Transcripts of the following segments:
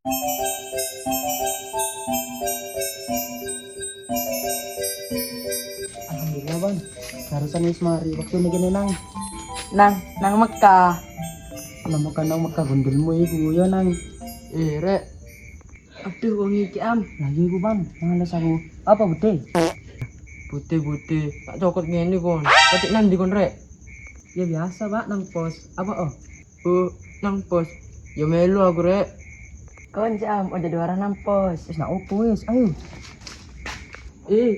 Alhamdulillah bang, barusan wis mari waktu ini gini nang Mekah. nama nang Mekah gondelmu iku ya nang. Rek. Aduh wong iki am. Lah iya iku bang, males aku. Apa bude? Putih-putih. Tak cokot ngene kon. Ketik nang ndi kon rek? Ya biasa pak nang pos. Apa oh? Nang pos. Ya melu aku rek. Kon jam udah dua orang nang pos. Wis nak opo wis, ayo.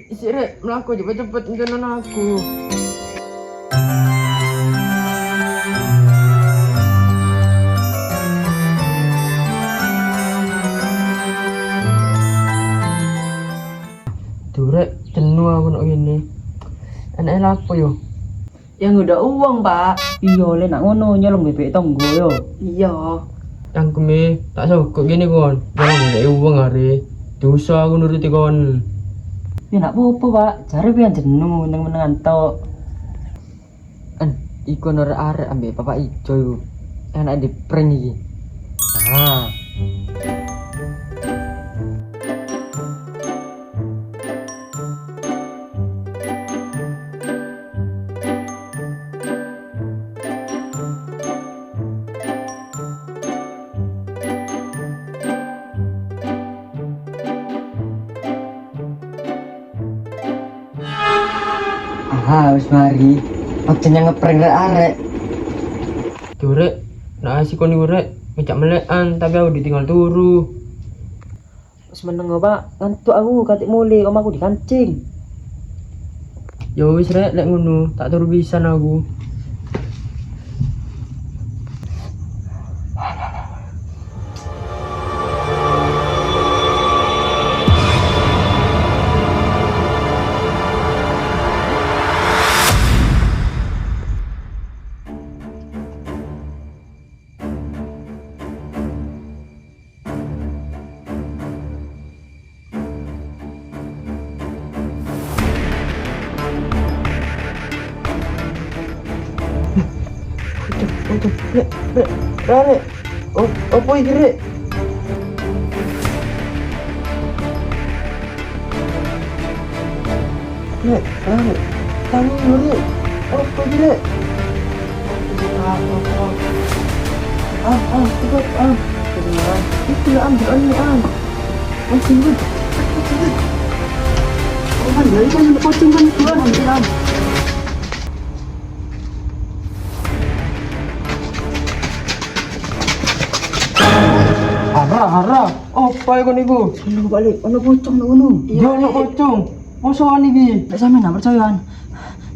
Isi rek, melaku cepet-cepet ngenan aku. Durek, jenuh aku nak gini. Enak apa yo? Yang udah uang pak. Iya le nak ngono nyolong bebek tonggo yo. Iya. Yang kemi tak sokok gini kon. Jangan ada uang hari. Dosa aku nuruti kon. Ya nak apa pak, cari pian jenuh meneng-menengan tok. Iku arek ambek Bapak Ijo iku. Enak di prank iki. Nah. Wis mari. Waktunya ngeprank arek. Durek, nak asih kon iku rek, ngejak melekan tapi aku ditinggal turu. Wis meneng pak, ngantuk aku katik mulai omaku dikancing. Ya wis rek, lek ngono, tak turu pisan aku. Rek, apa iki rek? Rek, tangi rek, apa iki rek? Ikut, itu lah ambil ini Kucing kan, ya itu yang kucing kan dua ambil Hara, apa iku niku? Ono balik, ono pocong ngono. Ya ono pocong. Posoan iki. Lek sampe nak percayaan.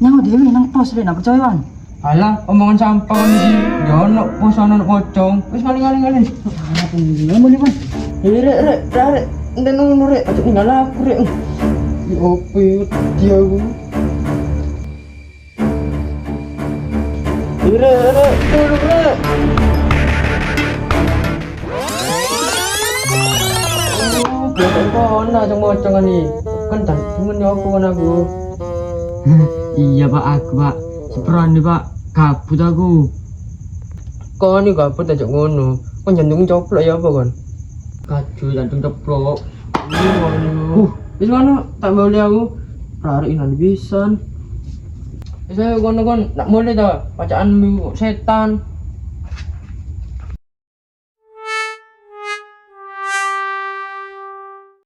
Nyawa dhewe nang pos lek nak percayaan. Alah, omongan sampah kon iki. Ya ono posoan ono pocong. Wis maling-maling. Ngomong iki, Rek. Nden ngono rek, aja ninggal aku rek. Ya opo dia aku. Rek. Kau nak cuma jangan ni, kan tak cuma nyawa kan aku. Iya pak, aku pak. Seperan nih pak, kabut aku. Kau ni kabut aja ngono. Kau jantung coplok ya apa kan? Kaju jantung ceplok. Di mana tak boleh aku. Hari ini bisa. Saya kon nak boleh tak bacaan setan.